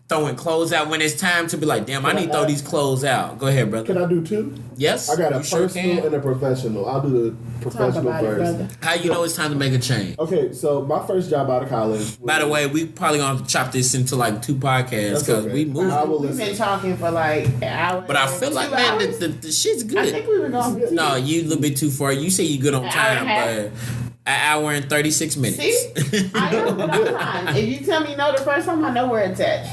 throwing clothes out when it's time to be like, damn, I need to throw these clothes out. Go ahead, brother. Can I do two? Yes. I got a you sure personal can. and a professional. I'll do the professional first. How you know it's time to make a change? Okay, so my first job out of college. By the way, we probably gonna chop this into like 2 podcasts because okay. we moved. We've been talking for like an hour. But I feel like, man, the shit's good. I think we were going. No, you a little bit too far. You say you good on time, but an hour and 36 minutes. See? I know what I'm trying. If you tell me no the first time, I know we're attached.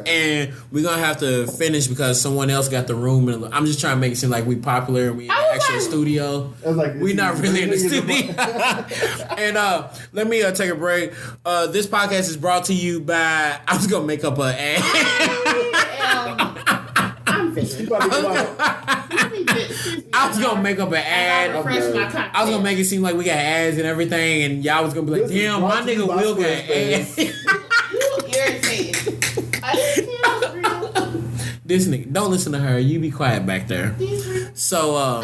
And we're gonna have to finish because someone else got the room. And I'm just trying to make it seem like we popular and we in the actual studio. We not really in the studio. And let me take a break. This podcast is brought to you by. I was gonna make up an ad. I'm finished. I was gonna make up an ad. I was gonna make it seem like we got ads and everything, and y'all was gonna be like, "Damn, my nigga Will got ads." You irritated. This nigga, don't listen to her. You be quiet back there. So,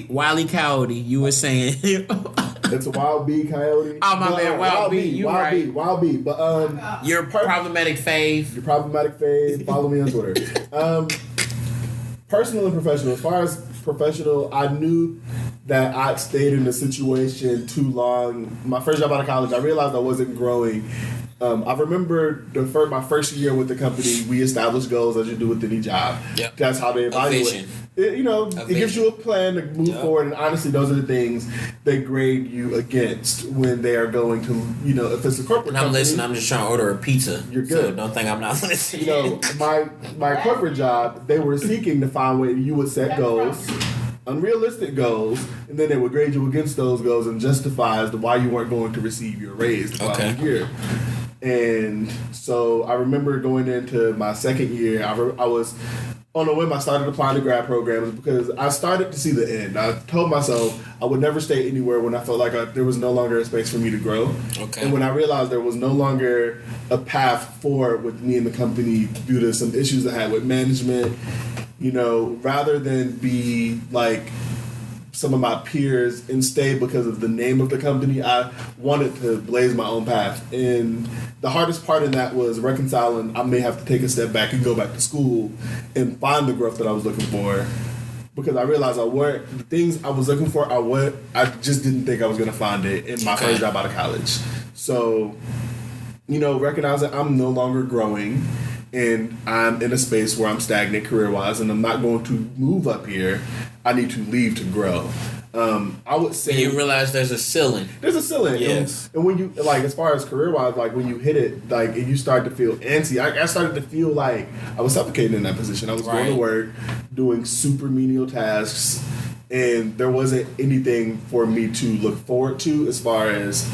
Wile E. Coyote, you were saying it's a Wild Bee Coyote. Oh my man, Wild Bee. You right? Wild Bee. But your problematic fave. Your problematic fave. Follow me on Twitter. Personal and professional. As far as professional, I knew that I'd stayed in a situation too long. My first job out of college, I realized I wasn't growing. I remember my first year with the company, we established goals as you do with any job. Yep. That's how they evaluate. It gives you a plan to move forward, and honestly, those are the things they grade you against when they are going to, if it's a corporate company. I'm listening. I'm just trying to order a pizza. You're good. So don't think I'm not listening. My corporate job, they were seeking to find ways you would set goals, unrealistic goals, and then they would grade you against those goals and justify as to why you weren't going to receive your raise the following year. And so I remember going into my second year, I was on a whim. I started applying to grad programs because I started to see the end. I told myself I would never stay anywhere when I felt like there was no longer a space for me to grow. Okay. And when I realized there was no longer a path forward with me and the company due to some issues I had with management, rather than be like some of my peers and stay because of the name of the company, I wanted to blaze my own path. And the hardest part in that was reconciling I may have to take a step back and go back to school and find the growth that I was looking for. Because I realized the things I was looking for, I just didn't think I was going to find it in my first job out of college. So, recognizing I'm no longer growing and I'm in a space where I'm stagnant career-wise and I'm not going to move up here, I need to leave to grow. I would say you realize there's a ceiling. There's a ceiling. Yes. And when you as far as career-wise, when you hit it, and you start to feel antsy. I started to feel like I was suffocating in that position. I was going to work, doing super menial tasks, and there wasn't anything for me to look forward to as far as.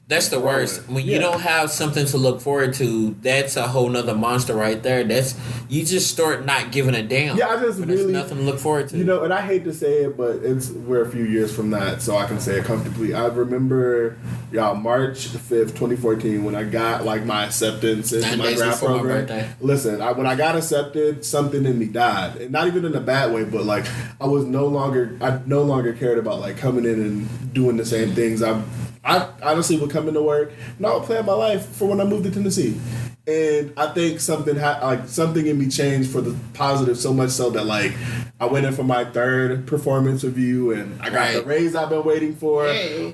That's the worst. When you don't have something to look forward to, that's a whole nother monster right there. You just start not giving a damn. Yeah, I just really there's nothing to look forward to. And I hate to say it, but we're a few years from that, so I can say it comfortably. I remember, March 5th, 2014, when I got my acceptance into my grad program. Listen, when I got accepted, something in me died, and not even in a bad way, but I no longer cared about coming in and doing the same things. I honestly would come into work and I would plan my life for when I moved to Tennessee. And I think something in me changed for the positive, so much so that I went in for my third performance review and I got the raise I've been waiting for,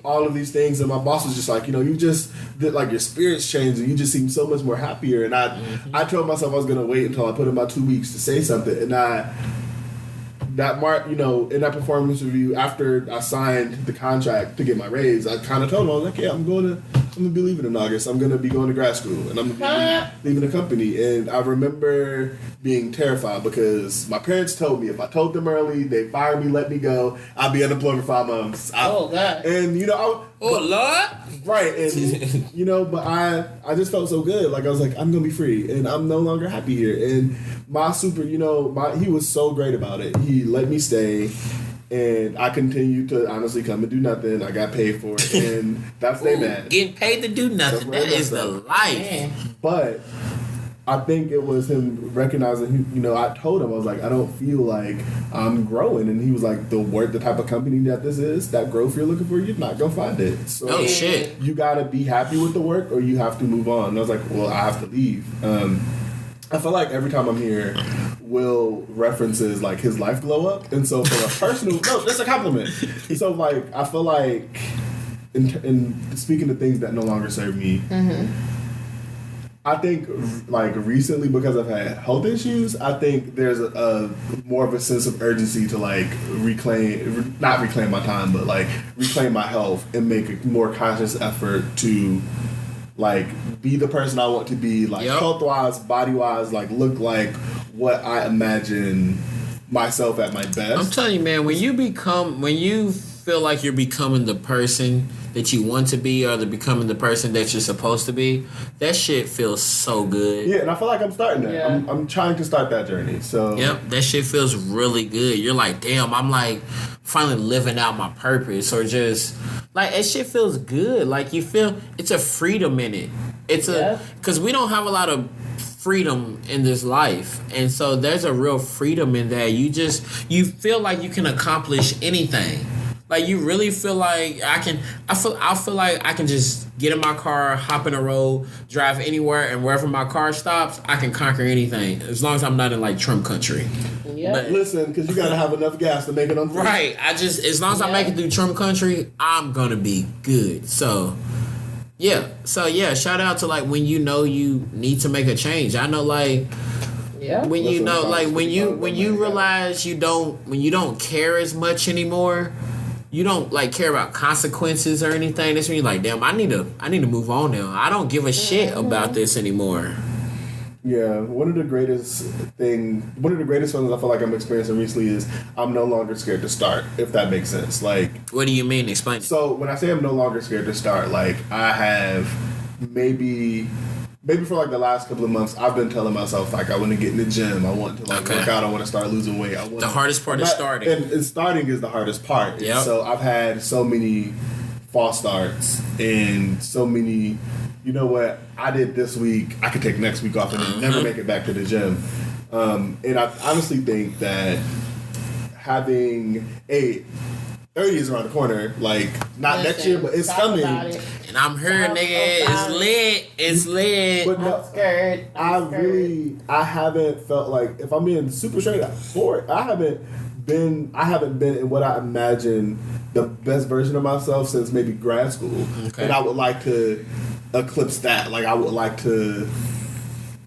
all of these things, and my boss was just you just did your spirit's changed and you just seem so much more happier. And I told myself I was gonna wait until I put in my 2 weeks to say something, and in that performance review, after I signed the contract to get my raise, I kind of told him, I was like, I'm going to be leaving in August. I'm going to be going to grad school, and I'm going to be leaving the company. And I remember being terrified because my parents told me if I told them early, they'd fire me, let me go, I'd be unemployed for 5 months. God. And, Lord. Right, and but I just felt so good. I was like, I'm gonna be free, and I'm no longer happy here. And my he was so great about it. He let me stay, and I continued to honestly come and do nothing. I got paid for it, and that's they mad. Getting paid to do nothing. That is the life. But I think it was him recognizing, I told him, I was like, I don't feel like I'm growing. And he was like, the type of company that this is, that growth you're looking for, you're not going to find it. So shit. You got to be happy with the work or you have to move on. And I was like, well, I have to leave. I feel like every time I'm here, Will references like his life glow up, and so for a personal, no, that's a compliment. So like, I feel like in speaking to things that no longer serve me, I think like recently because I've had health issues, I think there's a more of a sense of urgency to like not reclaim my time, but like reclaim my health and make a more conscious effort to like be the person I want to be, like health wise, body wise, like look like what I imagine myself at my best. I'm telling you, man, when you feel like you're becoming the person that you want to be or becoming the person that you're supposed to be, that shit feels so good. Yeah, and I feel like I'm starting that. Yeah. I'm trying to start that journey. So yep, that shit feels really good. You're like, damn, I'm like finally living out my purpose, or just like that shit feels good. Like you feel it's a freedom in it. It's because we don't have a lot of freedom in this life, and so there's a real freedom in that. You feel like you can accomplish anything. Like you really feel like I feel like I can just get in my car, hop in a road, drive anywhere, and wherever my car stops, I can conquer anything as long as I'm not in like Trump country. Yeah. But, listen, because you gotta have enough gas to make it on. Right. As long as I make it through Trump country, I'm gonna be good. So yeah. Shout out to like when you know you need to make a change. I know like. Yeah. When you know like when you realize you don't care as much anymore. You don't like care about consequences or anything. That's when you're like, damn, I need to move on now. I don't give a shit about this anymore. Yeah, one of the greatest feelings I feel like I'm experiencing recently is I'm no longer scared to start, if that makes sense. Like, what do you mean? Explain. So when I say I'm no longer scared to start, like I have maybe for like the last couple of months, I've been telling myself like I want to get in the gym, I want to like work out, I want to start losing weight. The hardest part is starting, and starting is the hardest part. Yep. So I've had so many false starts and so many. You know what I did this week, I could take next week off and never make it back to the gym. And I honestly think that having 30 is around the corner, like not next year, but it's coming. And I'm here, nigga. It's lit. But no, I haven't felt like, if I'm being super straight up for it, I haven't been in what I imagine the best version of myself since maybe grad school. Okay. And I would like to eclipse that. Like I would like to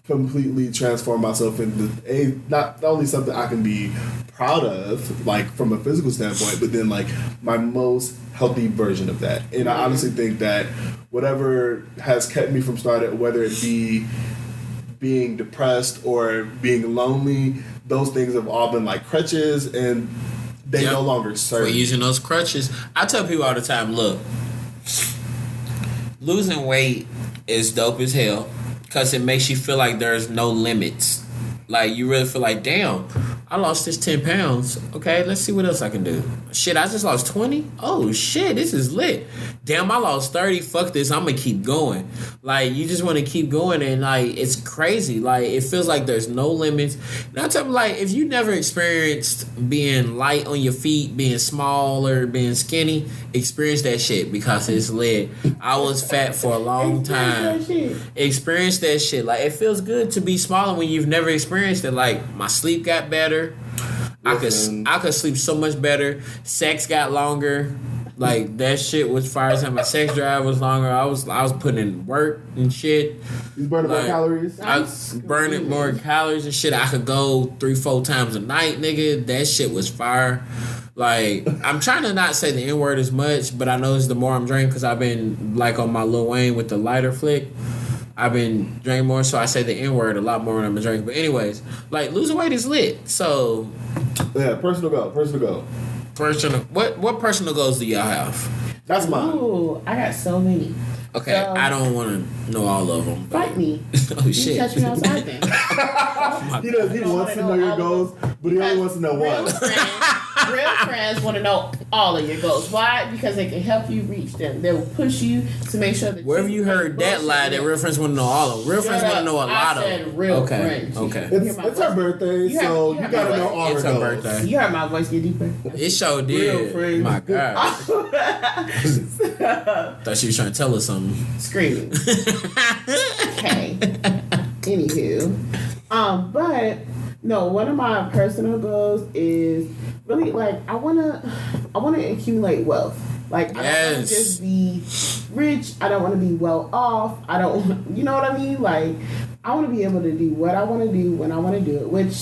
completely transform myself into not only something I can be proud of, like from a physical standpoint, but then like my most healthy version of that. And I honestly think that whatever has kept me from starting, whether it be being depressed or being lonely, those things have all been like crutches, and they no longer serve. We're using those crutches. I tell people all the time, look, losing weight is dope as hell because it makes you feel like there's no limits. Like you really feel like, damn, I lost this 10 pounds. Okay, let's see what else I can do. Shit, I just lost 20? Oh shit, this is lit. Damn, I lost 30. Fuck this, I'm gonna keep going. Like, you just wanna keep going, and like, it's crazy. Like, it feels like there's no limits. And I tell you, like, if you never experienced being light on your feet, being small or being skinny, experience that shit because it's lit. I was fat for a long time. Experience that shit. Like, it feels good to be smaller when you've never experienced it. Like, my sleep got better. I could sleep so much better. Sex got longer. Like that shit was fire. My sex drive was longer. I was putting in work and shit. You burning more calories? I was burning more calories and shit. I could go 3-4 times a night, nigga. That shit was fire. Like, I'm trying to not say the N-word as much, but I noticed the more I'm drinking, because I've been like on my Lil Wayne with the lighter flick. I've been drinking more, so I say the N-word a lot more when I'm drinking. But anyways, like, losing weight is lit. So yeah, personal goal. What personal goals do y'all have? That's mine. Ooh, I got so many. Okay, so, I don't want to know all of them. Fight me. Oh shit! You touch me outside then. He wants to know your goals, but he only wants to know one. Real friends want to know all of your goals. Why? Because they can help you reach them. They will push you to make sure that. Wherever you heard that lie, that real friends want to know all of them. Real friends want to know a lot of them. Real friends. Okay. It's her birthday, so you gotta know all her goals. It's her birthday. You heard my voice get deeper. It sure did. Real friends. My God. Thought she was trying to tell us something. Screaming. Okay. Anywho. But no, one of my personal goals is really like I wanna accumulate wealth. Like I don't want to just be rich. I don't want to be well off. I don't, you know what I mean? Like I want to be able to do what I want to do when I want to do it. Which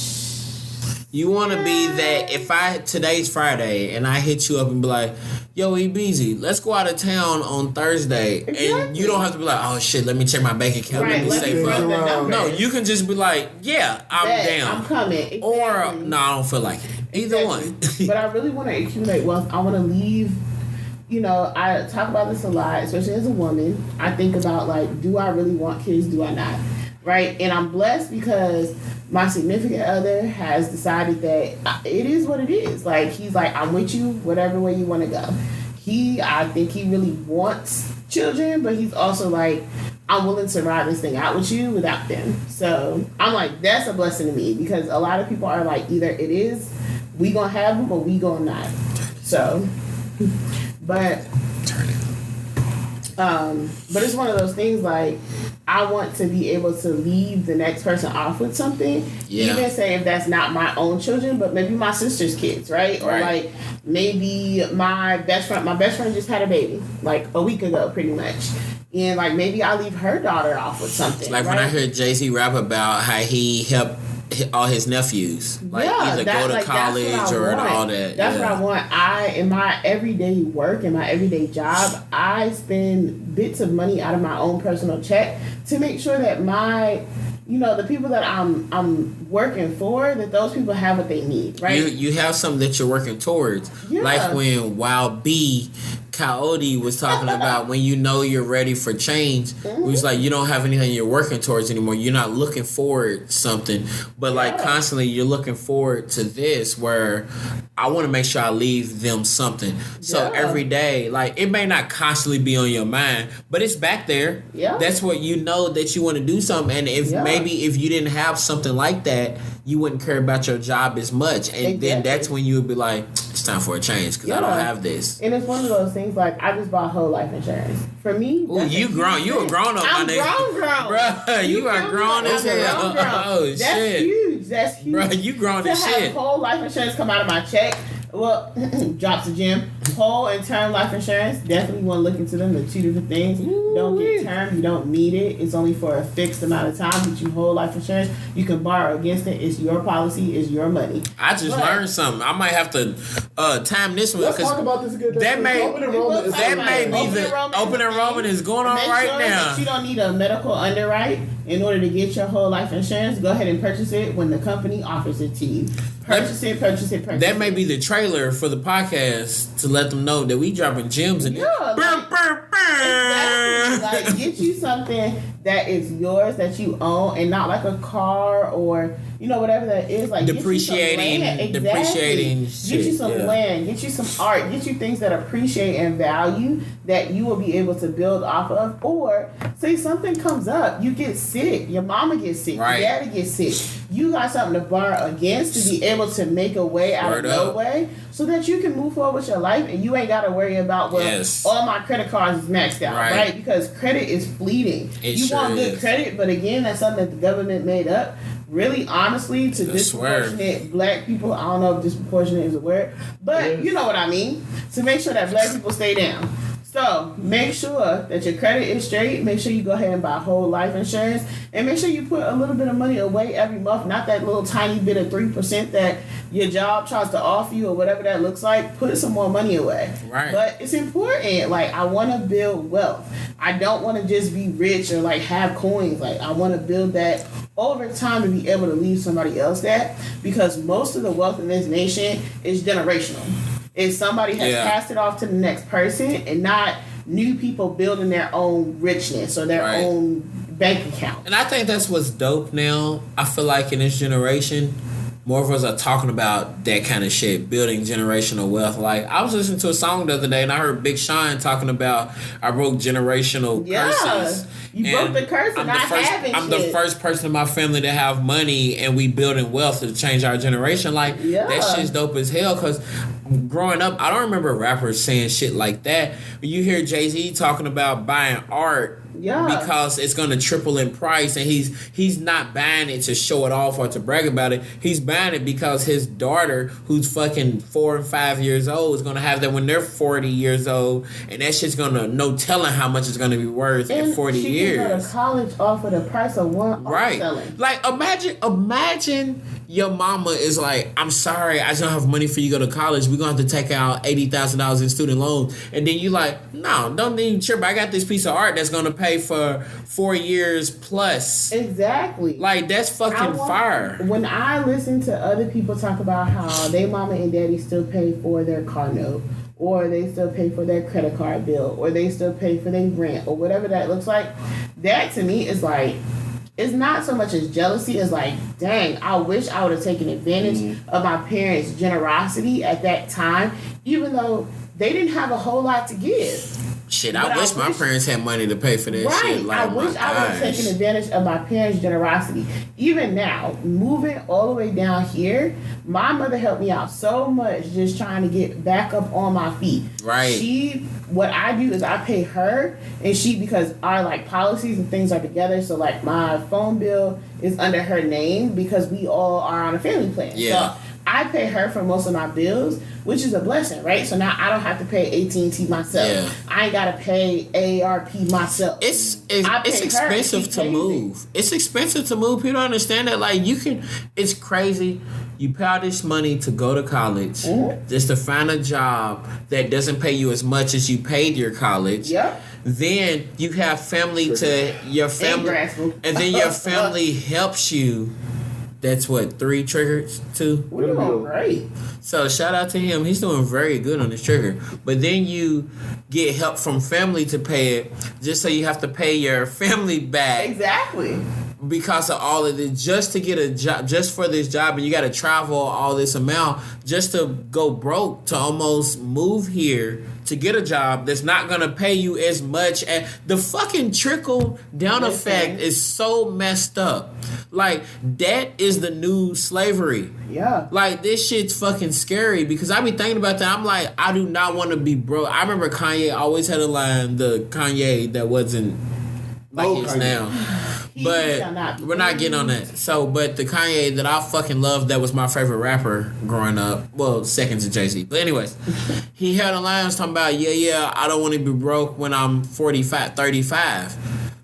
you want to be that. If today's Friday and I hit you up and be like, "Yo, EBZ, let's go out of town on Thursday," exactly. and you don't have to be like, "Oh shit, let me check my bank account, right, let me save up." No, you can just be like, "Yeah, I'm down. I'm coming." Exactly. Or no, I don't feel like it. Either one. But I really want to accumulate wealth. I want to leave. You know, I talk about this a lot, especially as a woman. I think about like, do I really want kids? Do I not? Right? And I'm blessed because my significant other has decided that it is what it is. Like, he's like, I'm with you, whatever way you want to go. I think he really wants children, but he's also like, I'm willing to ride this thing out with you without them. So I'm like, that's a blessing to me because a lot of people are like, either it is, we gonna have them or we gonna not. So, but it's one of those things like I want to be able to leave the next person off with something. Yeah. Even say if that's not my own children, but maybe my sister's kids, right? Or like maybe my best friend just had a baby like a week ago, pretty much. And like maybe I leave her daughter off with something. Like when I heard Jay-Z rap about how he helped all his nephews, like either go to college or all that. That's what I want. In my everyday work, in my everyday job, I spend bits of money out of my own personal check to make sure that the people that I'm working for, that those people have what they need, right? You have something that you're working towards. Yeah. Like when Wild B Coyote was talking about when you know you're ready for change. It was like you don't have anything you're working towards anymore. You're not looking forward to something, but like constantly you're looking forward to this where I want to make sure I leave them something. So every day, like it may not constantly be on your mind, but it's back there. Yeah. That's what you know that you want to do something. And if you didn't have something like that, you wouldn't care about your job as much. And then that's when you would be like, it's time for a change because I don't have this. And it's one of those things like I just bought whole life insurance. For me, you grown. You a grown up. I'm grown. Bro, you are grown as hell. Oh, shit. That's huge. That's huge. Bro, you grown as shit. To have whole life insurance come out of my check. Well, drops a gem. Whole and term life insurance, definitely want to look into them. They're two different things. Don't get term. You don't need it. It's only for a fixed amount of time. But you whole life insurance, you can borrow against it. It's your policy. It's your money. I just learned something. I might have to time this one. Let's talk about this again. Open enrollment is going on right now. That you don't need a medical underwrite in order to get your whole life insurance. Go ahead and purchase it when the company offers it to you. Purchase it. That may be the trailer for the podcast to let them know that we dropping gems in it. Exactly. Like, get you something that is yours, that you own, and not like a car or whatever that is. Like depreciating shit. Get you some land. Get you some art. Get you things that appreciate and value that you will be able to build off of. Or say something comes up, you get sick, your mama gets sick, your daddy gets sick. You got something to borrow against to be able to make a way out of no way so that you can move forward with your life and you ain't got to worry about, all my credit cards is maxed out, right? Because credit is fleeting. You want good credit, but again, that's something that the government made up. Really, honestly, to disproportionate black people, I don't know if disproportionate is a word, but you know what I mean, to make sure that black people stay down. So make sure that your credit is straight. Make sure you go ahead and buy whole life insurance, and make sure you put a little bit of money away every month. Not that little tiny bit of 3% that your job tries to offer you or whatever that looks like. Put some more money away. Right. But it's important. Like, I want to build wealth. I don't want to just be rich or like have coins. Like, I want to build that over time to be able to leave somebody else that, because most of the wealth in this nation is generational. If somebody has passed it off to the next person and not new people building their own richness or their own bank account. And I think that's what's dope now. I feel like in this generation, more of us are talking about that kind of shit, building generational wealth. Like, I was listening to a song the other day and I heard Big Sean talking about I broke generational curses. You broke the curse and I'm the first person in my family to have money and we building wealth to change our generation. Like, that shit's dope as hell because growing up, I don't remember rappers saying shit like that. You hear Jay-Z talking about buying art because it's gonna triple in price, and he's not buying it to show it off or to brag about it. He's buying it because his daughter, who's fucking 4 and 5 years old, is gonna have that when they're 40 years old, and that shit's gonna no telling how much it's gonna be worth in 40 years. Can go to college off of the price of one art selling. Like imagine your mama is like, I'm sorry, I don't have money for you to go to college. We're gonna have to take out $80,000 in student loans, and then you like, no, don't even trip. I got this piece of art that's gonna pay for 4 years plus. Exactly. Like, that's fucking fire. When I listen to other people talk about how they mama and daddy still pay for their car note, or they still pay for their credit card bill, or they still pay for their rent, or whatever that looks like, that to me is like, it's not so much as jealousy as like, dang, I wish I would have taken advantage of my parents' generosity at that time, even though they didn't have a whole lot to give. Shit, I wish my parents had money to pay for that shit. Like, I wish I would have taken advantage of my parents' generosity. Even now, moving all the way down here, my mother helped me out so much just trying to get back up on my feet. Right. What I do is I pay her, and because our like policies and things are together, so like my phone bill is under her name because we all are on a family plan. Yeah. So I pay her for most of my bills, which is a blessing, right? So now I don't have to pay AT&T myself. Yeah. I ain't gotta pay AARP myself. It's expensive to move. It's expensive to move. People don't understand that. Like, it's crazy. You pay all this money to go to college just to find a job that doesn't pay you as much as you paid your college. Yep. Then you have family your family, and then your family helps you. That's what, 3 triggers, 2? We're doing great. So shout out to him. He's doing very good on this trigger. But then you get help from family to pay it, just so you have to pay your family back. Exactly. Because of all of this, just to get a job, just for this job, and you got to travel all this amount just to go broke, to almost move here to get a job that's not going to pay you as much. And the fucking trickle down effect is so messed up. Like, that is the new slavery. Yeah. Like, this shit's fucking scary, because I be thinking about that. I'm like, I do not want to be broke. I remember Kanye always had a line, the Kanye that wasn't like he is now. But we're not getting on that. So, but the Kanye that I fucking loved, that was my favorite rapper growing up. Well, second to Jay-Z. But anyways, he had a line talking about, I don't want to be broke when I'm 45, 35.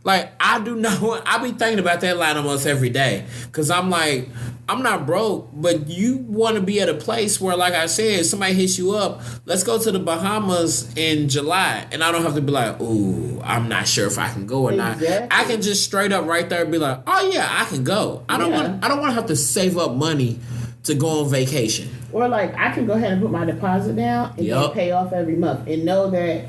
Like, I do not want, I be thinking about that line almost every day. Because I'm like, I'm not broke, but you want to be at a place where, like I said, somebody hits you up, let's go to the Bahamas in July. And I don't have to be like, ooh, I'm not sure if I can go or not. I can just straight up right there be like, oh yeah, I can go. I don't want to have to save up money to go on vacation. Or like, I can go ahead and put my deposit down and then pay off every month and know that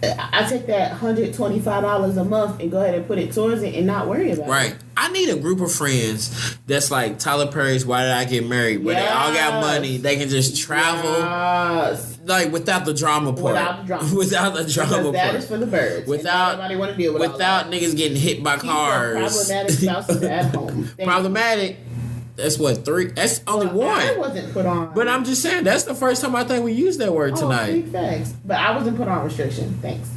I take that $125 a month and go ahead and put it towards it and not worry about it. Right. I need a group of friends that's like Tyler Perry's Why Did I Get Married? Where they all got money. They can just travel. Like, without the drama part. Without the drama part. That is for the birds. Without niggas getting hit by cars. Problematic spouses at home. Problematic. That's what, 3? That's only 1. I wasn't put on. But I'm just saying, that's the first time I think we used that word tonight. Big facts. But I wasn't put on restriction. Thanks.